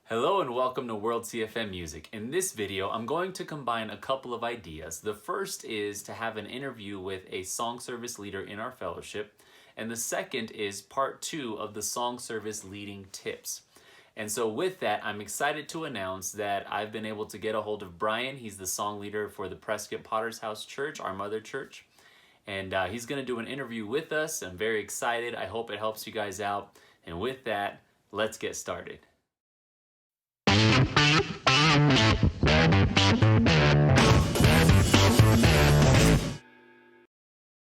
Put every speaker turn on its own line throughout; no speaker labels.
Hello and welcome to WorldCFMMusic. In this video, I'm going to combine a couple of ideas. The first is to have an interview with a song service leader in our fellowship, and the second is part 2 of the song service leading tips. And so with that, I'm excited to announce that I've been able to get a hold of Brian. He's the song leader for the Prescott Potter's House Church, our mother church. And he's going to do an interview with us. I'm very excited. I hope it helps you guys out. And with that, let's get started.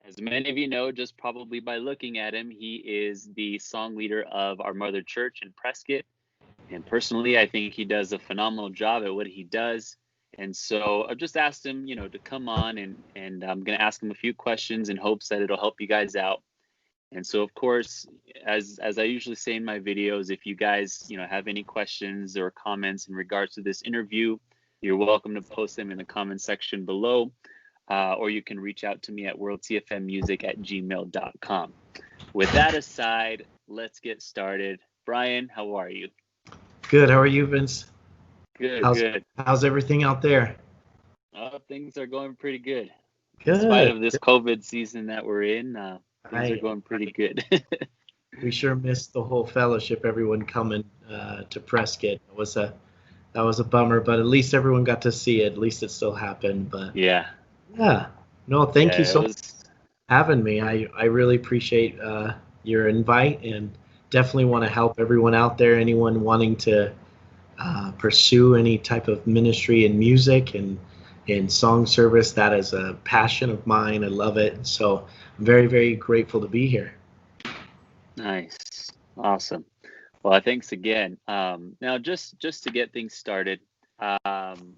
As many of you know, just probably by looking at him, he is the song leader of our mother church in Prescott. And personally, I think he does a phenomenal job at what he does. And so I've just asked him, to come on and I'm going to ask him a few questions in hopes that it'll help you guys out. And so, of course, as I usually say in my videos, if you guys, have any questions or comments in regards to this interview, you're welcome to post them in the comment section below. Or you can reach out to me at worldcfmmusic@gmail.com. With that aside, let's get started. Brian, how are you?
Good. How are you, Vince?
Good.
How's everything out there?
Things are going pretty good.
Good.
In spite of this COVID season that we're in, things are going pretty good.
We sure missed the whole fellowship, everyone coming to Prescott. That was a bummer, but at least everyone got to see it. At least it still happened. But
Yeah.
No, thank you so much for having me. I really appreciate your invite and definitely want to help everyone out there, anyone wanting to pursue any type of ministry in music and in song service. That is a passion of mine. I love it. So I'm very, very grateful to be here.
Nice. Awesome. Well, thanks again. Now, just to get things started,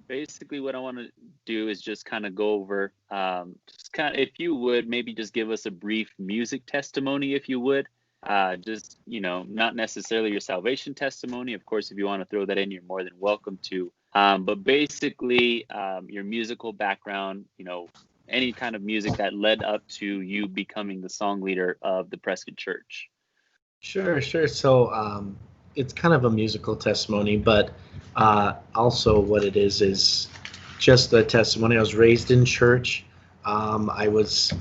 basically what I want to do is just kind of go over, if you would, maybe just give us a brief music testimony, if you would. Just, not necessarily your salvation testimony. Of course, if you want to throw that in, you're more than welcome to. But basically, your musical background, any kind of music that led up to you becoming the song leader of the Prescott Church.
Sure. So it's kind of a musical testimony, but also what it is just the testimony. I was raised in church. I was,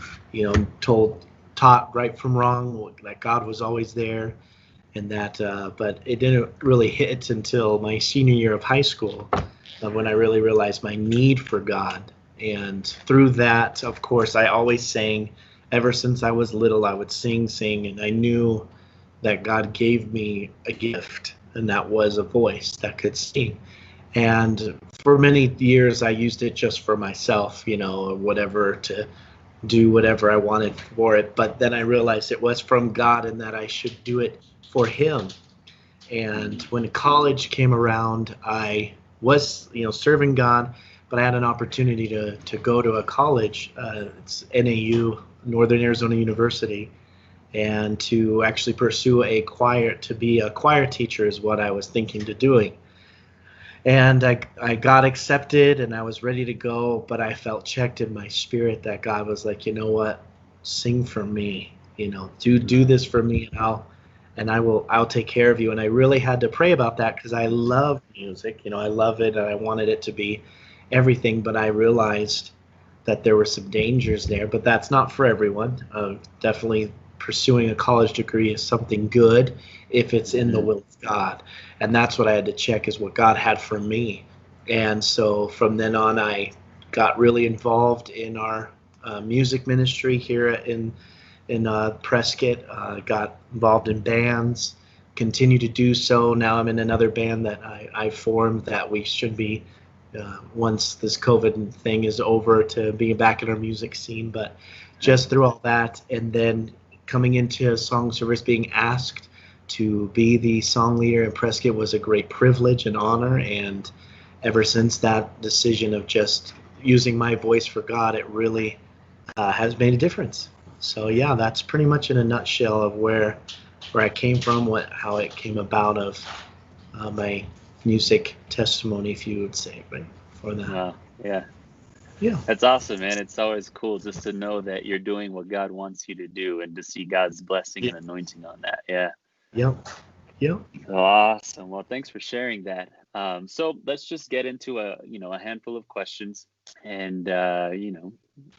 taught right from wrong, that God was always there, and that, but it didn't really hit until my senior year of high school when I really realized my need for God. And through that, of course, I always sang. Ever since I was little, I would sing, and I knew that God gave me a gift, and that was a voice that could sing. And for many years, I used it just for myself, or whatever, to do whatever I wanted for it. But then I realized it was from God and that I should do it for Him. And when college came around, I was, serving God, but I had an opportunity to go to a college. It's NAU, Northern Arizona University, and to actually pursue to be a choir teacher is what I was thinking to doing. And I got accepted and I was ready to go, but I felt checked in my spirit that God was like, you know what, sing for me, do this for me, and I'll take care of you. And I really had to pray about that because I love music, I love it, and I wanted it to be everything, but I realized that there were some dangers there, but that's not for everyone. Definitely pursuing a college degree is something good if it's in the will of God. And that's what I had to check, is what God had for me. And so from then on, I got really involved in our music ministry here in Prescott. Got involved in bands, continue to do so. Now I'm in another band that I formed that we should be, once this COVID thing is over, to be back in our music scene. But just through all that, and then coming into song service, being asked to be the song leader in Prescott was a great privilege and honor. And ever since that decision of just using my voice for God, it really has made a difference. So yeah, that's pretty much in a nutshell of where I came from, how it came about, of my music testimony, if you would say, right, for that.
Wow. Yeah.
Yeah.
That's awesome, man. It's always cool just to know that you're doing what God wants you to do and to see God's blessing and anointing on that. Yeah.
Yep. Yep.
Awesome. Well, thanks for sharing that. So let's just get into a handful of questions and,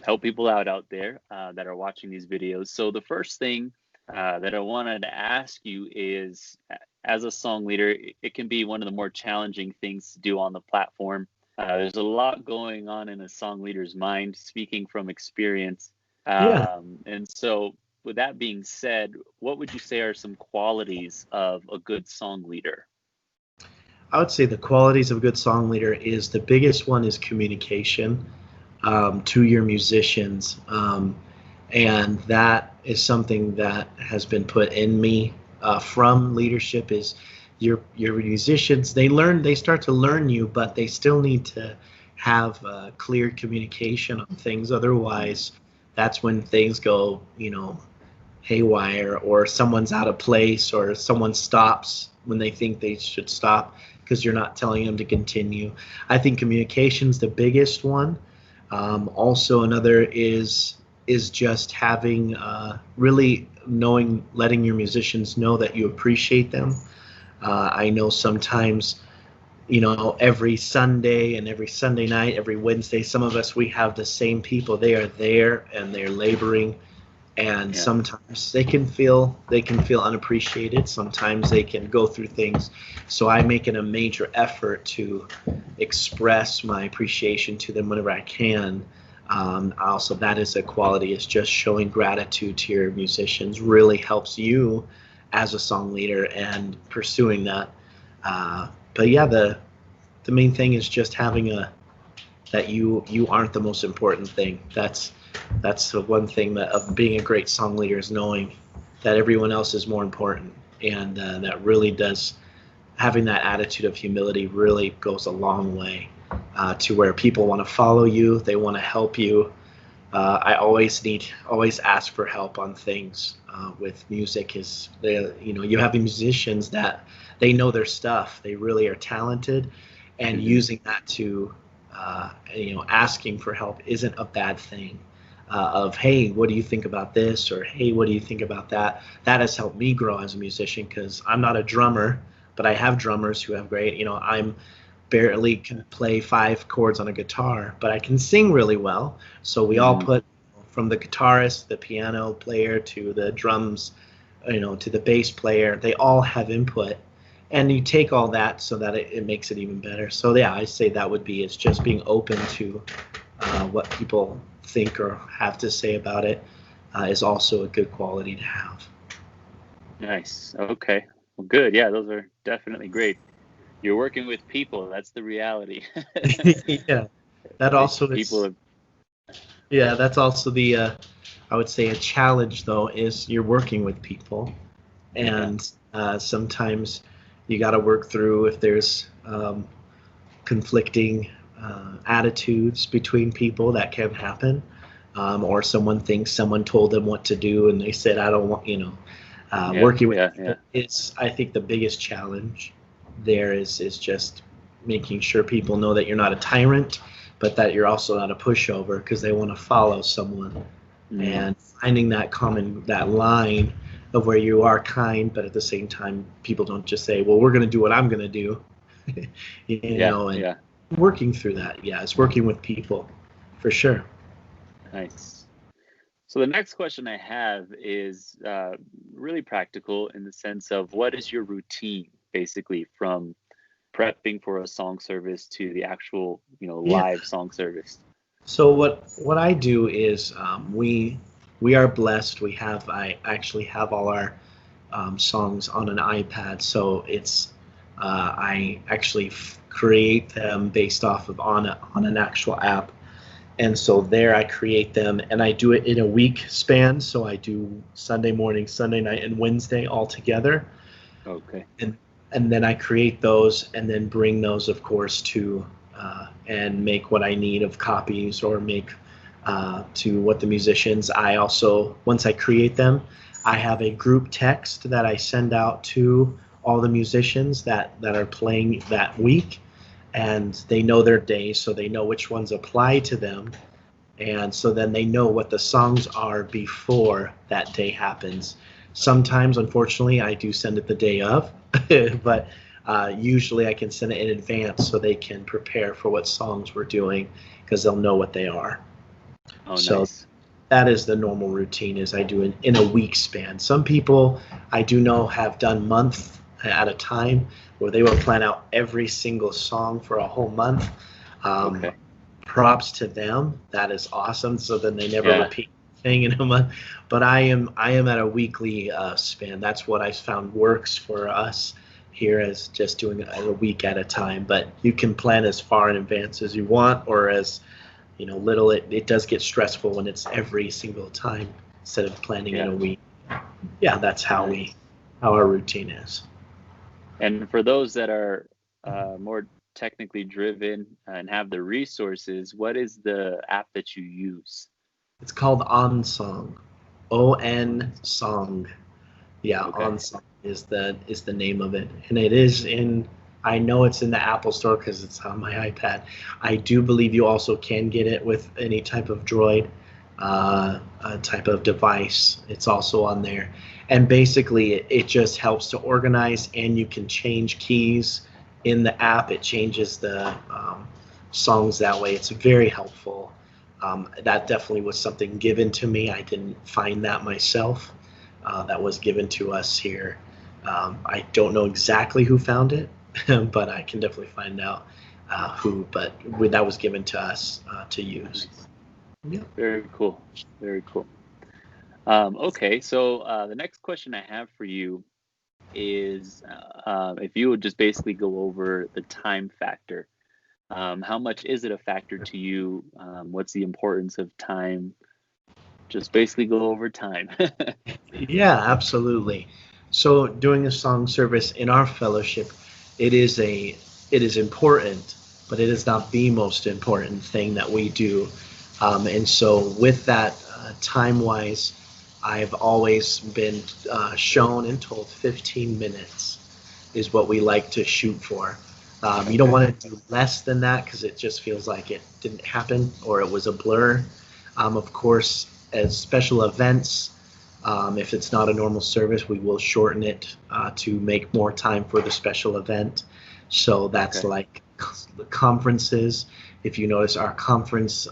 help people out there that are watching these videos. So the first thing that I wanted to ask you is, as a song leader, it can be one of the more challenging things to do on the platform. There's a lot going on in a song leader's mind, speaking from experience.
Yeah.
And so, with that being said, what would you say are some qualities of a good song leader?
I would say the qualities of a good song leader is the biggest one is communication to your musicians. And that is something that has been put in me from leadership is your musicians, they start to learn you, but they still need to have clear communication on things. Otherwise, that's when things go, haywire, or someone's out of place, or someone stops when they think they should stop because you're not telling them to continue. I think communication's the biggest one. Also, another is just having really letting your musicians know that you appreciate them. I know sometimes, every Sunday and every Sunday night, every Wednesday, some of us, we have the same people. They are there and they're laboring, and sometimes they can feel unappreciated. Sometimes they can go through things. So I make it a major effort to express my appreciation to them whenever I can. Also, that is a quality, is just showing gratitude to your musicians really helps you as a song leader and pursuing that. But yeah, the main thing is just having that you aren't the most important thing. That's the one thing that of being a great song leader, is knowing that everyone else is more important, and that really does, having that attitude of humility really goes a long way to where people want to follow you, they want to help you. I always ask for help on things with music. You have musicians that they know their stuff, they really are talented, and using that to asking for help isn't a bad thing. Of, hey, what do you think about this? Or, hey, what do you think about that? That has helped me grow as a musician, because I'm not a drummer, but I have drummers who have great, I'm barely can play 5 chords on a guitar, but I can sing really well. So we all put, from the guitarist, the piano player, to the drums, to the bass player, they all have input. And you take all that so that it makes it even better. So yeah, I say that would be, it's just being open to what people think or have to say about it is also a good quality to have.
Nice. Okay. Well, good. Yeah, those are definitely great. You're working with people. That's the reality.
Yeah, that also
people.
Yeah, that's also the I would say a challenge, though, is you're working with people, and sometimes you got to work through if there's conflicting attitudes between people. That can happen, or someone thinks someone told them what to do and they said, I don't want, working with people, it's, I think the biggest challenge there is just making sure people know that you're not a tyrant, but that you're also not a pushover, because they want to follow someone. And finding that line of where you are kind, but at the same time people don't just say, well, we're going to do what I'm going to do. Working through that, it's working with people for sure.
Nice. So the next question I have is really practical, in the sense of, what is your routine, basically, from prepping for a song service to the actual live song service?
So what I do is we are blessed. I actually have all our songs on an iPad, so it's I actually create them based off of on an actual app, and so there I create them, and I do it in a week span. So I do Sunday morning, Sunday night, and Wednesday all together.
Okay.
And then I create those, and then bring those, of course, to and make what I need of copies, or make to what the musicians. I also, once I create them, I have a group text that I send out to all the musicians that are playing that week, and they know their days, so they know which ones apply to them, and so then they know what the songs are before that day happens. Sometimes, unfortunately, I do send it the day of, but usually I can send it in advance so they can prepare for what songs we're doing because they'll know what they are.
Oh,
So
nice.
that is the normal routine is I do in a week span. Some people I do know have done month at a time where they will plan out every single song for a whole month.
Okay.
Props to them. That is awesome. So then they never
Yeah.
repeat thing in a month. But I am at a weekly span. That's what I found works for us here, as just doing it a week at a time. But you can plan as far in advance as you want, or as little. It does get stressful when it's every single time instead of planning in
Yeah.
a week. Yeah, that's how
Nice.
our routine is.
And for those that are more technically driven and have the resources, what is the app that you use?
It's called On Song, ON Song. Yeah,
Okay.
On Song is the name of it, and it is in. I know it's in the Apple Store because it's on my iPad. I do believe you also can get it with any type of Droid type of device. It's also on there, and basically it just helps to organize, and you can change keys in the app. It changes the songs that way. It's very helpful. That definitely was something given to me. I didn't find that myself. That was given to us here. I don't know exactly who found it, but I can definitely find out who. But that was given to us to use.
Nice.
Yeah.
Very cool. Very cool. Okay, so the next question I have for you is if you would just basically go over the time factor. How much is it a factor to you? What's the importance of time? Just basically go over time.
Yeah, absolutely. So doing a song service in our fellowship, it is important, but it is not the most important thing that we do. And so with that, time-wise, I've always been shown and told 15 minutes is what we like to shoot for. You don't
Okay.
want to do less than that because it just feels like it didn't happen or it was a blur. Of course, as special events, if it's not a normal service, we will shorten it to make more time for the special event. So that's
Okay.
like the conferences. If you notice, our conference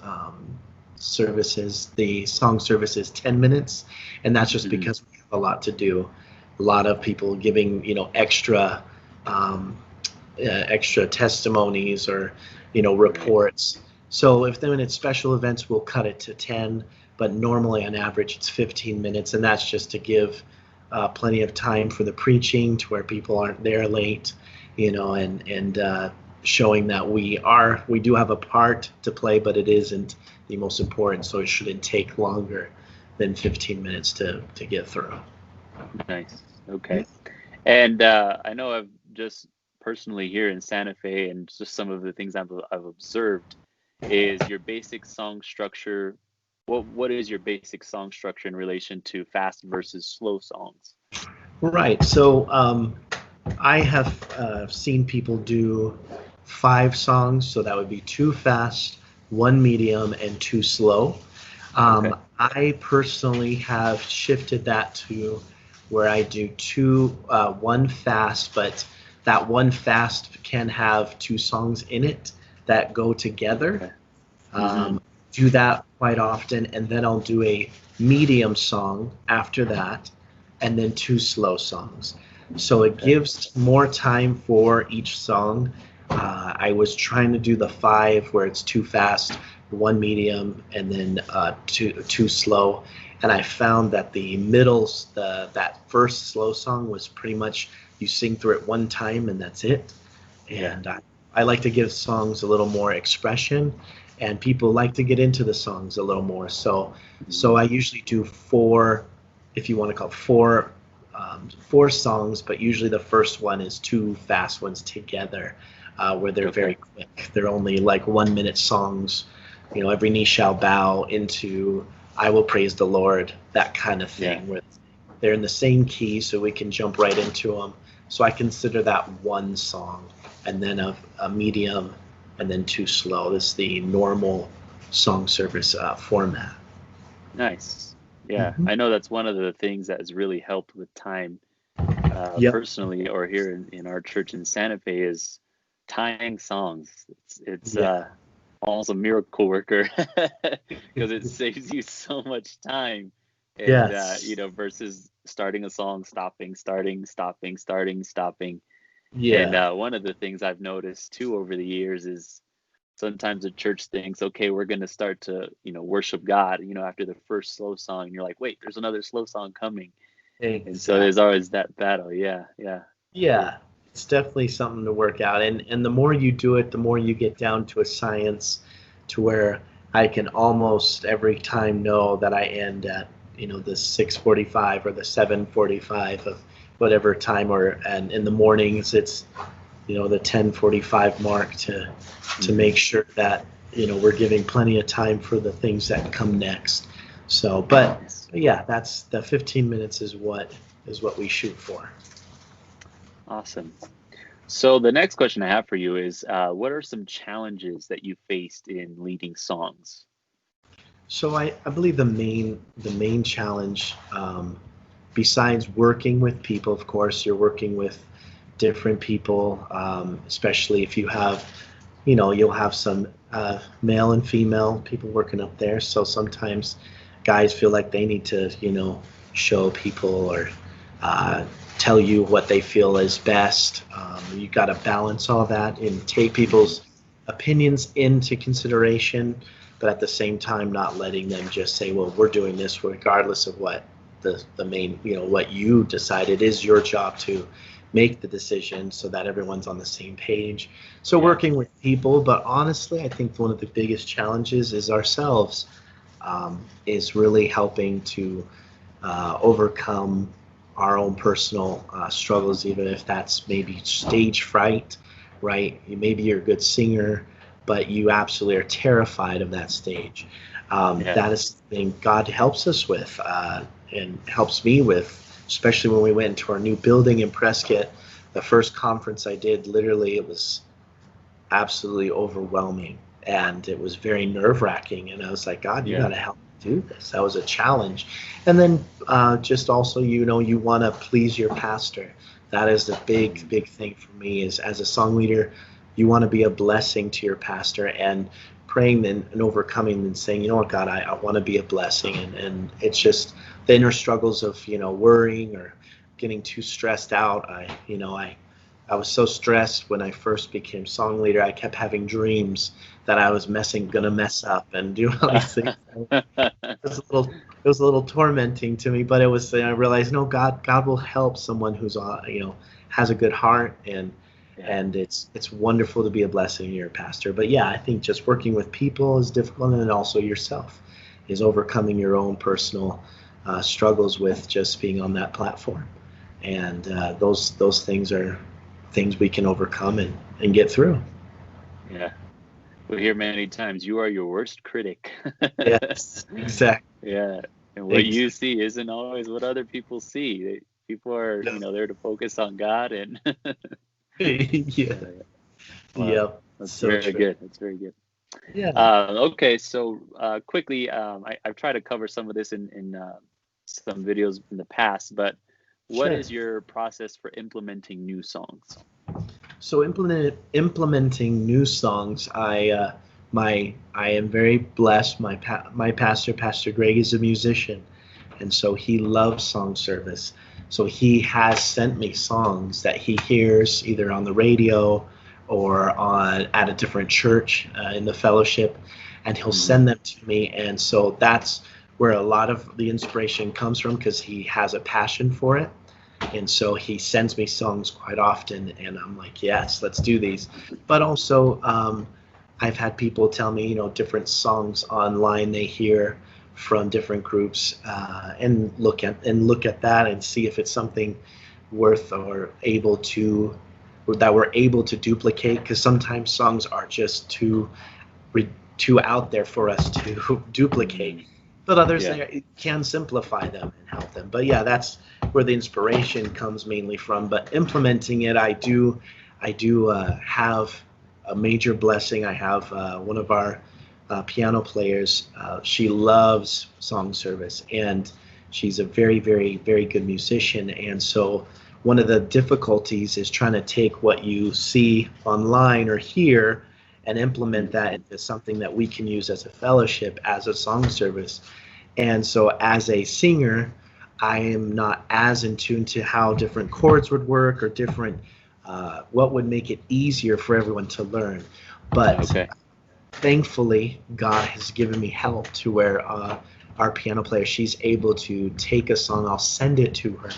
services, the song service is 10 minutes, and that's just
Mhm.
because we have a lot to do. A lot of people giving, um, extra testimonies or,
Right.
reports. So if then it's special events, we'll cut it to 10, but normally on average it's 15 minutes, and that's just to give plenty of time for the preaching to where people aren't there late, and showing that we do have a part to play, but it isn't the most important, so it shouldn't take longer than 15 minutes to get through.
Nice.
Yeah.
Okay. And I know I've just personally here in Santa Fe, and just some of the things I've observed is your basic song structure. What is your basic song structure in relation to fast versus slow songs?
Right. So I have seen people do 5 songs, so that would be 2 fast, 1 medium, and 2 slow.
Okay.
I personally have shifted that to where I do 1 fast, but that 1 fast can have 2 songs in it that go together.
Okay. Mm-hmm.
Um, do that quite often, and then I'll do a medium song after that, and then 2 slow songs. So it
Okay.
gives more time for each song. I was trying to do the 5 where it's 2 fast, 1 medium, and then two slow. And I found that the middles, that first slow song was pretty much you sing through it 1 time and that's it.
Yeah.
And I like to give songs a little more expression, and people like to get into the songs a little more. So
Mhm.
I usually do 4, if you want to call it 4 songs, but usually the first one is 2 fast ones together, where they're very
Okay.
quick. They're only like 1-minute songs. Every knee shall bow into I will praise the Lord, that kind of
Yeah.
thing, where they're in the same key, so we can jump right into them. So I consider that 1 song, and then a medium, and then 2 slow. This is the normal song service format.
Nice. Yeah,
Hmm.
I know that's one of the things that has really helped with time,
Yep.
personally, or here in our church in Santa Fe, is tying songs. It's
Yeah.
almost a miracle worker because it saves you so much time, and
Yes.
versus starting a song, stopping, starting, stopping, starting, stopping. And
Yeah.
one of the things I've noticed too over the years is sometimes the church thinks, okay, we're going to start to, worship God, after the first slow song. And you're like, wait, there's another slow song coming. And so there's
Exactly.
always that battle. Yeah, yeah, for sure.
Yeah. It's definitely something to work out. And the more you do it, the more you get down to a science to where I can almost every time know that I end at, the 6:45 or the 7:45 of whatever time, or and in the mornings it's, the 10:45 mark to
Hmm.
make sure that, we're giving plenty of time for the things that come next. So, but
Nice.
yeah, that's the 15 minutes is what we shoot for.
Awesome. So the next question I have for you is, what are some challenges that you faced in leading songs?
So I believe the main challenge, besides working with people, of course, you're working with different people, especially if you have, you'll have some male and female people working up there. So sometimes guys feel like they need to, show people or uh, tell you what they feel is best. You got to balance all that and take
Hmm.
people's opinions into consideration, but at the same time, not letting them just say, well, we're doing this regardless of what the main, what you decided is your job to make the decision so that everyone's on the same page. So
Yeah.
working with people, but honestly, I think one of the biggest challenges is ourselves, is really helping to overcome our own personal struggles, even if that's maybe stage fright, right? Maybe you're a good singer, but you absolutely are terrified of that stage.
Yeah.
That is something God helps us with, and helps me with, especially when we went into our new building in Prescott. The first conference I did, literally, it was absolutely overwhelming, and it was very nerve wracking. And I was like, God, you got
Yeah.
to help me do this. That was a challenge. And then just also, you want to please your pastor. That is the big,
Hmm.
big thing for me. Is as a song leader, you want to be a blessing to your pastor, and praying and overcoming and saying, you know what, God, I want to be a blessing. And it's just the inner struggles of, worrying or getting too stressed out. I was so stressed when I first became song leader. I kept having dreams that I was gonna mess up and do all these things. It was a little tormenting to me, but I realized, no, God will help someone who's, has a good heart, and
Yeah.
and it's wonderful to be a blessing to your pastor. But yeah, I think just working with people is difficult, and also yourself is overcoming your own personal struggles with just being on that platform, and those things are things we can overcome and get through.
Yeah. We hear many times, you are your worst critic.
Yes, exactly.
Yeah. And what you
Exactly.
see isn't always what other people see. People are,
Yeah.
there to focus on God, and
Yeah.
yeah. Wow.
Yep.
That's
So
very
true.
good. That's very good.
Yeah.
Okay, so quickly, I've tried to cover some of this in some videos in the past, but what
Sure.
is your process for implementing new songs?
So implementing new songs, I am very blessed. My pastor, Pastor Greg, is a musician, and so he loves song service. So he has sent me songs that he hears either on the radio or on at a different church in the fellowship, and he'll
Hmm.
send them to me. And so that's where a lot of the inspiration comes from, because he has a passion for it. And so he sends me songs quite often, and I'm like, yes, let's do these. But also, I've had people tell me, different songs online they hear from different groups, and look at that and see if it's something worth or able to that we're able to duplicate. Because sometimes songs are just too out there for us to duplicate,
Hmm.
but others
Yeah.
they can simplify them and help them. But yeah, that's where the inspiration comes mainly from. But implementing it, I do have a major blessing. I have one of our piano players. She loves song service, and she's a very, very, very good musician. And so one of the difficulties is trying to take what you see online or hear and implement that into something that we can use as a fellowship, as a song service. And so as a singer, I am not as in tune to how different chords would work or different, what would make it easier for everyone to learn. But thankfully, God has given me help to where our piano player, she's able to take a song, I'll send it to her,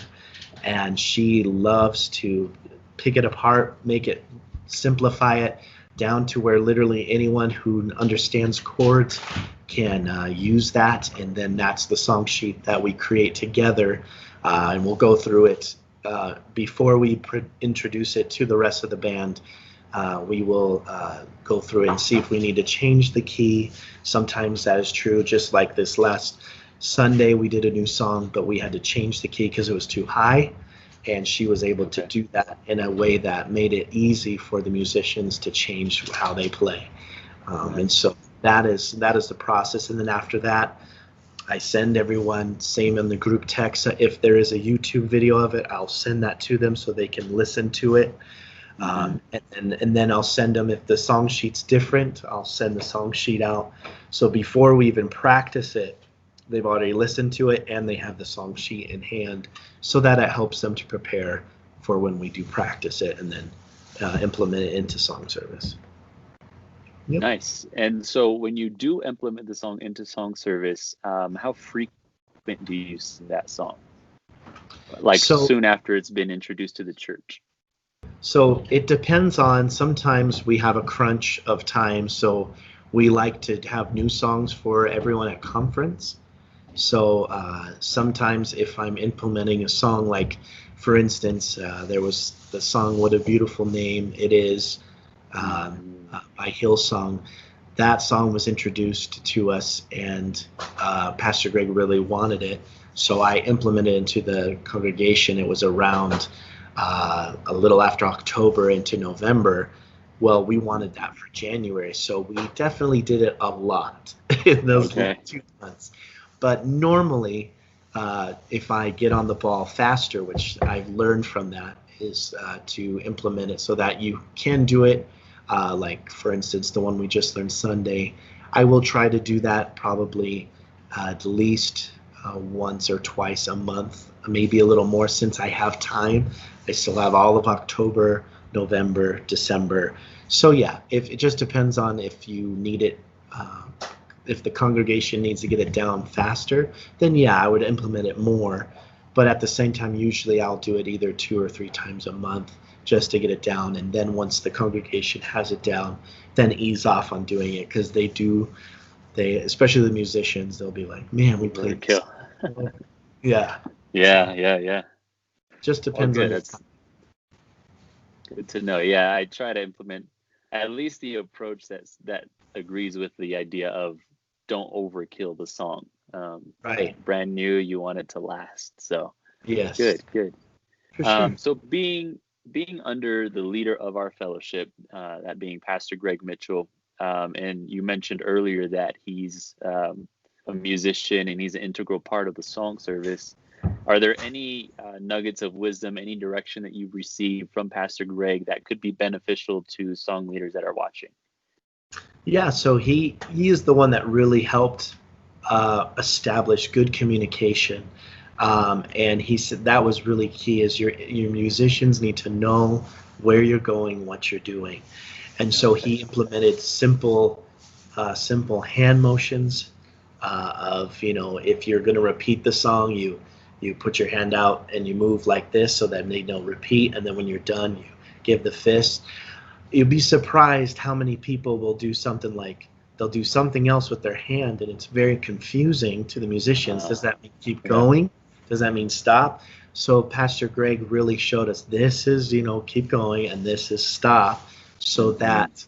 and she loves to pick it apart, make it, simplify it down to where literally anyone who understands chords can use that, and then that's the song sheet that we create together, and we'll go through it before we introduce it to the rest of the band. We will go through it and see if we need to change the key. Sometimes that is true, just like this last Sunday we did a new song, but we had to change the key because it was too high, and she was able to do that in a way that made it easy for the musicians to change how they play. And so that is the process. And then after that, I send everyone, same in the group text, if there is a YouTube video of it, I'll send that to them so they can listen to it. And then I'll send them, if the song sheet's different, I'll send the song sheet out. So before we even practice it, they've already listened to it and they have the song sheet in hand, so that it helps them to prepare for when we do practice it and then implement it into song service. Yep.
Nice. And so when you do implement the song into song service, how frequent do you sing that song? Like soon after it's been introduced to the church?
So it depends on, sometimes we have a crunch of time, so we like to have new songs for everyone at conference. So sometimes if I'm implementing a song, like for instance, there was the song What a Beautiful Name It Is by Hillsong. That song was introduced to us, and Pastor Greg really wanted it. So I implemented it into the congregation. It was around a little after October into November. Well, we wanted that for January, so we definitely did it a lot in those 2 months. But normally, if I get on the ball faster, which I've learned from that, is to implement it so that you can do it. Like, for instance, the one we just learned Sunday, I will try to do that probably at least once or twice a month, maybe a little more since I have time. I still have all of October, November, December. So yeah, it just depends on if you need it. If the congregation needs to get it down faster, then yeah, I would implement it more. But at the same time, usually I'll do it either 2 or 3 times a month just to get it down. And then once the congregation has it down, then ease off on doing it, because they, especially the musicians, they'll be like, man, we played
kill.
Yeah. Just depends on
that's good to know. Yeah, I try to implement at least the approach that agrees with the idea of don't overkill the song.
Right.
Brand new, you want it to last. So
yes.
Good.
For sure.
So being under the leader of our fellowship, that being Pastor Greg Mitchell, and you mentioned earlier that he's a musician and he's an integral part of the song service. Are there any nuggets of wisdom, any direction that you've received from Pastor Greg that could be beneficial to song leaders that are watching?
Yeah, so he is the one that really helped establish good communication. And he said that was really key, is your musicians need to know where you're going, what you're doing. And so he implemented simple hand motions of, if you're going to repeat the song, you put your hand out and you move like this so that they know repeat. And then when you're done, you give the fist. You'd be surprised how many people will do something like, they'll do something else with their hand, and it's very confusing to the musicians. Does that mean keep going? Does that mean stop? So Pastor Greg really showed us this is, keep going, and this is stop, so that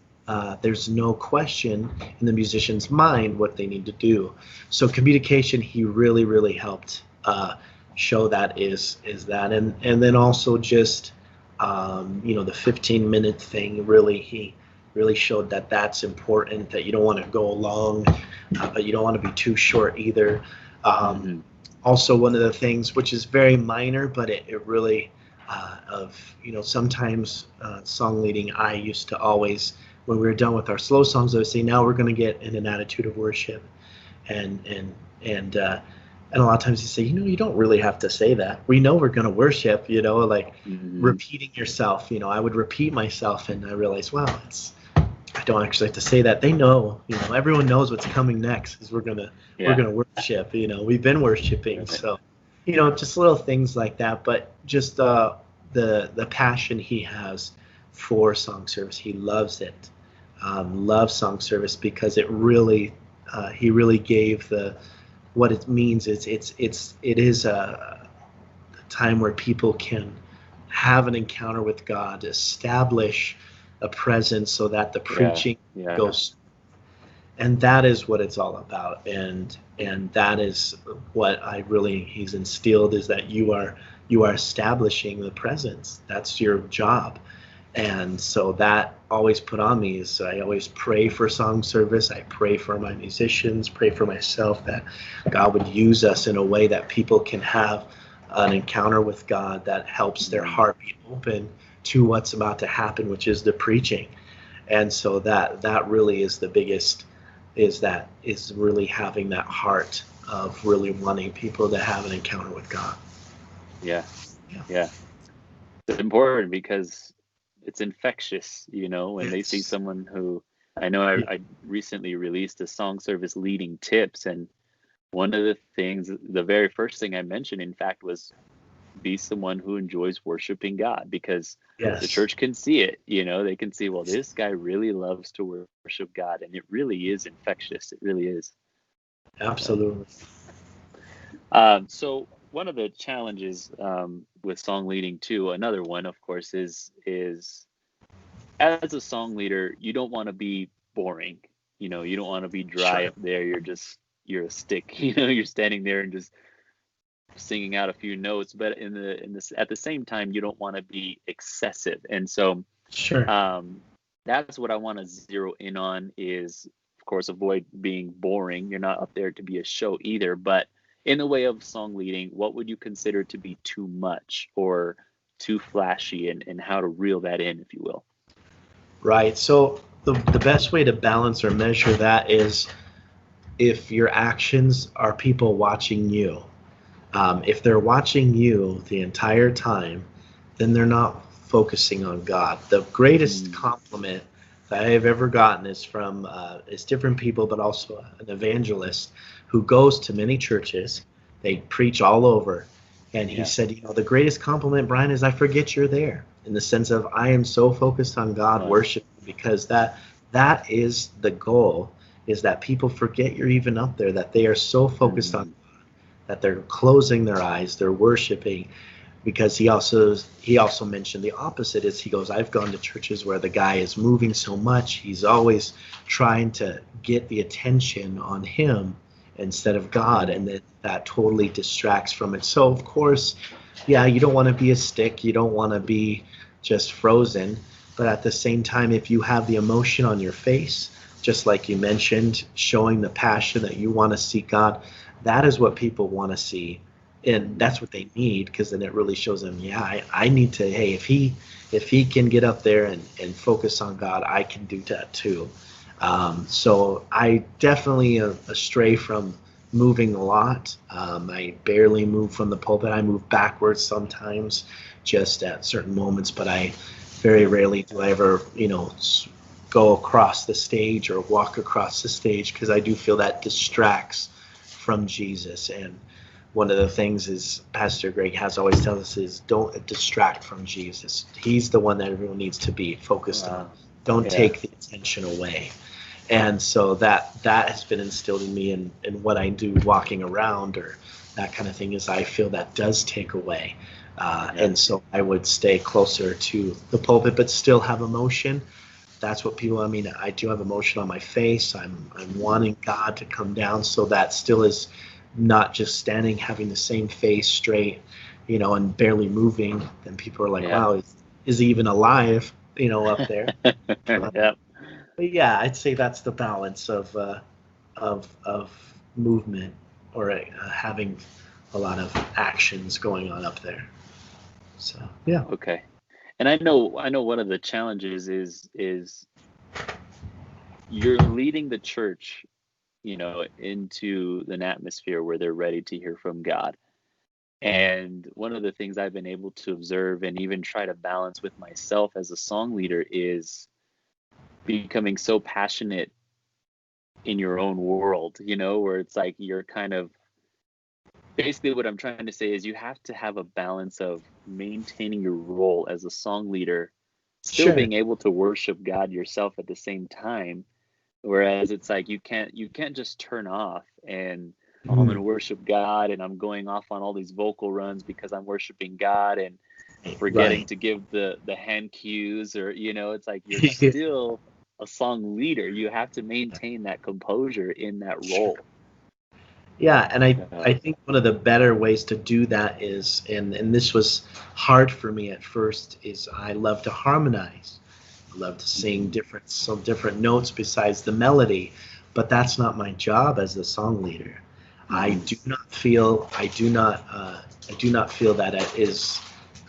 there's no question in the musician's mind what they need to do. So communication, he really, really helped show that is that. And then also just, the 15-minute thing, really, really showed that that's important, that you don't want to go long, but you don't want to be too short either. Also, one of the things, which is very minor, but it really, sometimes song leading, I used to always, when we were done with our slow songs, I would say, now we're going to get in an attitude of worship. And a lot of times you say, you don't really have to say that. We know we're going to worship, repeating yourself. I would repeat myself, and I realized, wow, I don't actually have to say that. They know, everyone knows what's coming next, because we're gonna worship. We've been worshiping, so just little things like that. But just the passion he has for song service, he loves it. Loves song service because it really, he really gave what it means. It is a time where people can have an encounter with God, establish a presence so that the preaching goes, and that is what it's all about. And that is what he's instilled, is that you are establishing the presence. That's your job. And so that always put on me is I always pray for song service. I pray for my musicians, pray for myself, that God would use us in a way that people can have an encounter with God that helps their heart be open to what's about to happen, which is the preaching. And so that really is the biggest, is really having that heart of really wanting people to have an encounter with God.
Yeah. It's important because it's infectious, when they see someone who, I know I recently released a song service leading tips, and one of the things, the very first thing I mentioned, in fact, was be someone who enjoys worshiping God, because the church can see it. They can see, well, this guy really loves to worship God, and it really is infectious. It really is.
Absolutely.
So one of the challenges with song leading too, another one, of course, is as a song leader, you don't want to be boring. You don't want to be dry up there. You're a stick. You're standing there and just singing out a few notes. But at the same time, you don't want to be excessive. And so, that's what I want to zero in on. Is, of course, avoid being boring. You're not up there to be a show either, but in the way of song leading, what would you consider to be too much or too flashy, and how to reel that in, if you will?
Right. So the best way to balance or measure that is if your actions are people watching you. If they're watching you the entire time, then they're not focusing on God. The greatest compliment that I have ever gotten is from is different people, but also an evangelist who goes to many churches. They preach all over. And he said, the greatest compliment, Brian, is I forget you're there, in the sense of I am so focused on God, worship, because that is the goal, is that people forget you're even up there, that they are so focused on God, that they're closing their eyes, they're worshiping. Because he also mentioned the opposite is, he goes, I've gone to churches where the guy is moving so much, he's always trying to get the attention on him instead of God, and that totally distracts from it. So of course, you don't want to be a stick, you don't want to be just frozen, but at the same time, if you have the emotion on your face, just like you mentioned, showing the passion that you want to see God, that is what people want to see, and that's what they need, because then it really shows them, I need to, hey, if he can get up there and focus on God, I can do that too. So I definitely astray from moving a lot. I barely move from the pulpit. I move backwards sometimes, just at certain moments, but I very rarely do I ever, go across the stage or walk across the stage, because I do feel that distracts from Jesus. And one of the things is Pastor Greg has always told us is, don't distract from Jesus. He's the one that everyone needs to be focused on. Don't take the attention away. And so that has been instilled in me, in what I do walking around or that kind of thing, is I feel that does take away. And so I would stay closer to the pulpit, but still have emotion. That's what people, I do have emotion on my face. I'm wanting God to come down, so that still is not just standing, having the same face straight, and barely moving. Then people are like, wow, is he even alive, up there? But yeah, I'd say that's the balance of movement, or having a lot of actions going on up there. So yeah.
Okay. And I know one of the challenges is you're leading the church, into an atmosphere where they're ready to hear from God. And one of the things I've been able to observe and even try to balance with myself as a song leader is becoming so passionate in your own world, where it's like you're kind of basically what I'm trying to say is you have to have a balance of maintaining your role as a song leader, still
Sure.
being able to worship God yourself at the same time. Whereas it's like you can't just turn off and I'm going
Mhm.
to worship God and I'm going off on all these vocal runs because I'm worshiping God and forgetting
Right.
to give the hand cues, or it's like you're still a song leader. You have to maintain that composure in that
Sure.
role.
Yeah, and I
Uh,
think one of the better ways to do that is, and this was hard for me at first, is I love to harmonize. I love to sing
mhm,
some different notes besides the melody, but that's not my job as a song leader.
mhm,
I do not feel that it is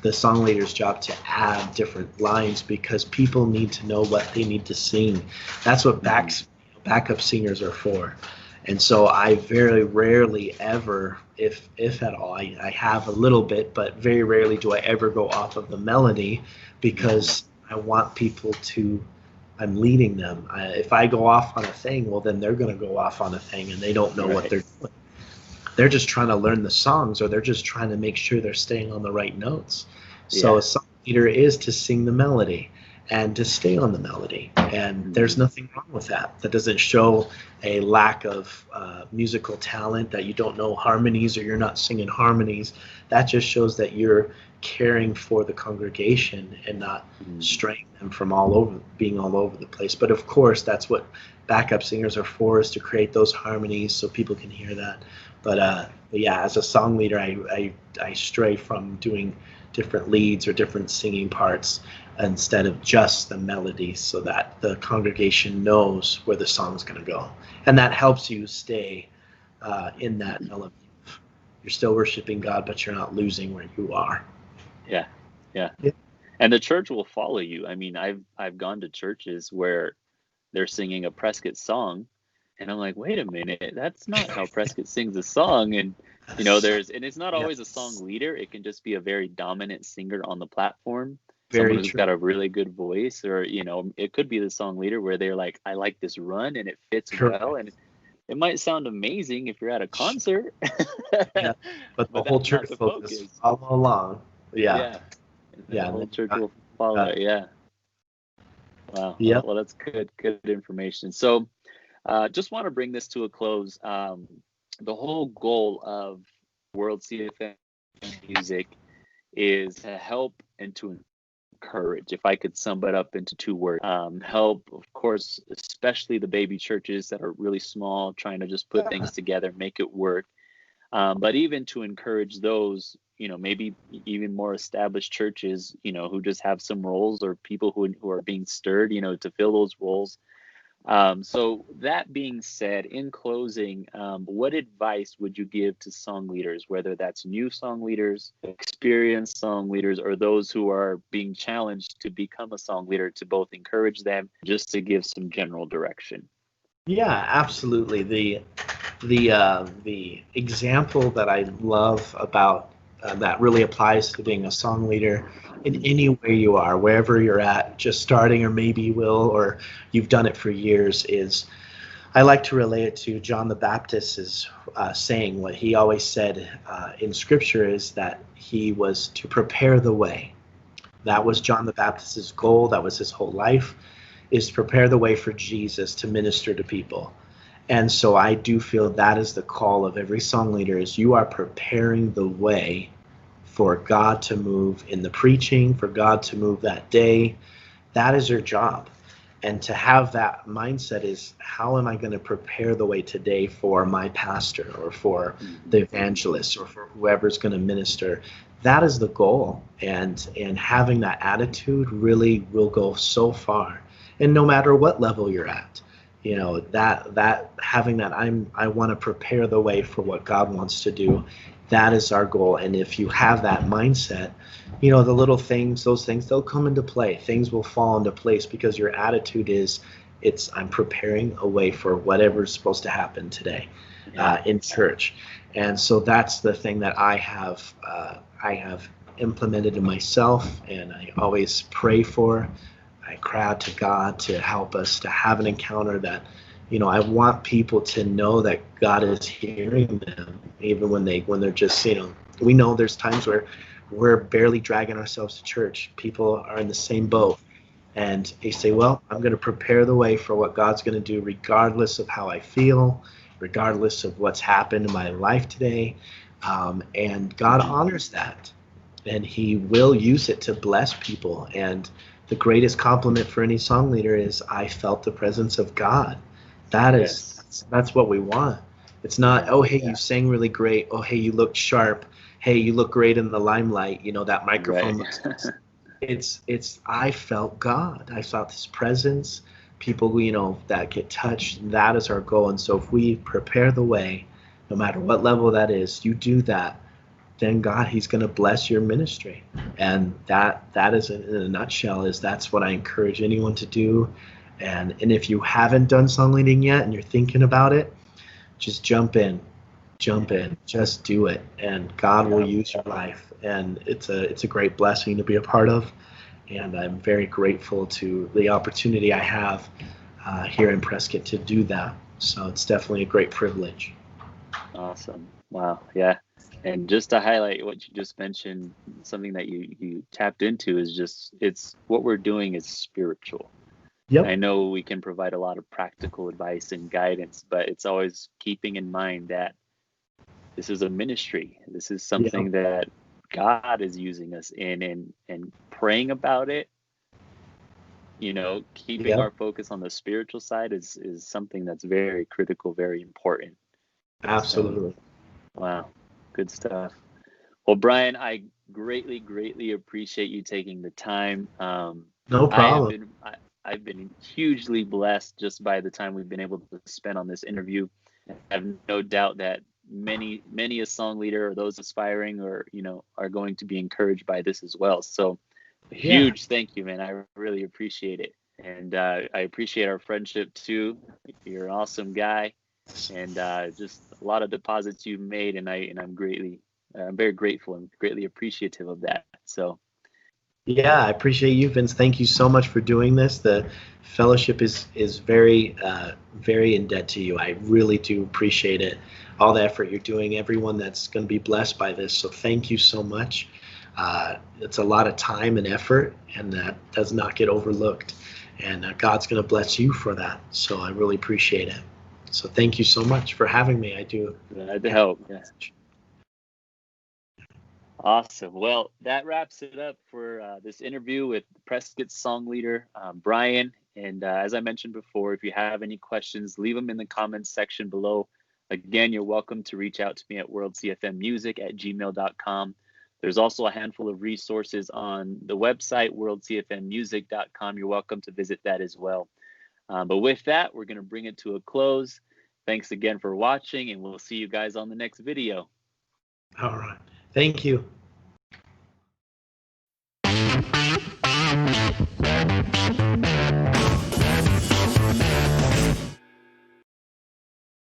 the song leader's job to add different lines, because people need to know what they need to sing. That's what
mhm.
backup singers are for. And so I very rarely ever, if at all, I have a little bit, but very rarely do I ever go off of the melody,
Mhm.
because I want people to, I'm leading them. If I go off on a thing, well, then they're going to go off on a thing and they don't know what
Right.
they're doing. They're just trying to learn the songs, or they're just trying to make sure they're staying on the right notes. So
Yeah.
a song leader is to sing the melody and to stay on the melody. And there's
Mhm.
nothing wrong with that. That doesn't show a lack of musical talent, that you don't know harmonies or you're not singing harmonies. That just shows that you're caring for the congregation and not
Mhm.
straying them from being all over the place. But of course, that's what backup singers are for, is to create those harmonies so people can hear that. But yeah, as a song leader, I stray from doing different leads or different singing parts instead of just the melody, so that the congregation knows where the song's going to go. And that helps you stay in that element. You're still worshiping God, but you're not losing where you are.
Yeah. Yeah.
Yeah.
And the church will follow you. I mean, I've gone to churches where they're singing a Prescott song, and I'm like, wait a minute, that's not how Prescott sings a song. And and it's not
Yeah.
always a song leader. It can just be a very dominant singer on the platform, someone
Very
who's
true.
got a really good voice, or it could be the song leader where they're like, I like this run and it fits well,
Correct.
and it might sound amazing if you're at a concert,
Yeah. But the
but
whole
that's not
church
the
will just
focus.
follow along. Yeah.
Yeah, and then the
Yeah. And
whole
then
church will follow
uh,
it. Yeah. Wow.
yep.
Well, that's good information. So, just want to bring this to a close. The whole goal of World CFM Music is to help and to encourage. If I could sum it up into two words, help, of course, especially the baby churches that are really small, trying to just put
Yeah.
things together, make it work. But even to encourage those, maybe even more established churches, who just have some roles, or people who are being stirred, to fill those roles. So that being said, in closing, what advice would you give to song leaders, whether that's new song leaders, experienced song leaders, or those who are being challenged to become a song leader, to both encourage them, just to give some general direction?
Yeah, absolutely. The example that I love about that really applies to being a song leader in any way you are, wherever you're at, just starting, or maybe you will, or you've done it for years, is I like to relate it to John the Baptist's saying. What he always said in Scripture is that he was to prepare the way. That was
Hmm.
John the Baptist's goal. That was his whole life, is to prepare the way for Jesus to minister to people. And so I do feel that is the call of every song leader, is you are preparing the way for God to move in the preaching, for God to move that day. That is your job. And to have that mindset is, how am I going to prepare the way today for my pastor, or for the
Hmm.
evangelist, or for whoever's going to minister? That is the goal. And having that attitude really will go so far. and no matter what level you're at, you know, that having that I want to prepare the way for what God wants to do. That is our goal. And if you have that mindset, you know, the little things, those things, they'll come into play. Things will fall into place because your attitude is, I'm preparing a way for whatever's supposed to happen today in church. And so that's the thing that I have implemented in myself, and I always pray for. I cry out to God to help us to have an encounter that, you know, I want people to know that God is hearing them, even when they're just, you know, we know there's times where we're barely dragging ourselves to church. People are in the same boat, and they say, well, I'm going to prepare the way for what God's going to do, regardless of how I feel, regardless of what's happened in my life today. And God honors that, and he will use it to bless people. And the greatest compliment for any song leader is, I felt the presence of God. That's what we want. It's not, oh, hey, you sang really great. Oh, hey, you looked sharp. Hey, you look great in the limelight. You know, that microphone.
Right.
It's I felt God. I felt his presence. People, you know, that get touched. That is our goal. And so if we prepare the way, no matter what level that is, you do that, then God, he's going to bless your ministry. And that is, in a nutshell, that's what I encourage anyone to do. And if you haven't done song leading yet and you're thinking about it, just jump in, just do it, and God will use your life. And it's a great blessing to be a part of. And I'm very grateful to the opportunity I have here in Prescott to do that. So it's definitely a great privilege.
Awesome. Wow. Yeah. And just to highlight what you just mentioned, something that you tapped into is just, it's what we're doing is spiritual.
Yep.
I know we can provide a lot of practical advice and guidance, but it's always keeping in mind that this is a ministry. This is something that God is using us in, and praying about it, you know, keeping our focus on the spiritual side is something that's very critical, very important.
Absolutely.
So, wow. Good stuff. Well, Brian, I greatly appreciate you taking the time.
No problem.
I've been hugely blessed just by the time we've been able to spend on this interview. I have no doubt that many a song leader or those aspiring, or, you know, are going to be encouraged by this as well. So huge thank you, man. I really appreciate it. And I appreciate our friendship too. You're an awesome guy. And just a lot of deposits you've made, and I'm very grateful and greatly appreciative of that. So
yeah, I appreciate you, Vince. Thank you so much for doing this. The fellowship is very in debt to you. I really do appreciate it, all the effort you're doing, everyone that's going to be blessed by this. So thank you so much. It's a lot of time and effort, and that does not get overlooked. And God's going to bless you for that. So I really appreciate it. So thank you so much for having me. I do.
Glad to help. Yeah. Awesome. Well, that wraps it up for this interview with Prescott song leader, Brian. And as I mentioned before, if you have any questions, leave them in the comments section below. Again, you're welcome to reach out to me at worldcfmmusic@gmail.com. There's also a handful of resources on the website, worldcfmmusic.com. You're welcome to visit that as well. But with that, we're going to bring it to a close. Thanks again for watching, and we'll see you guys on the next video.
All right. Thank you.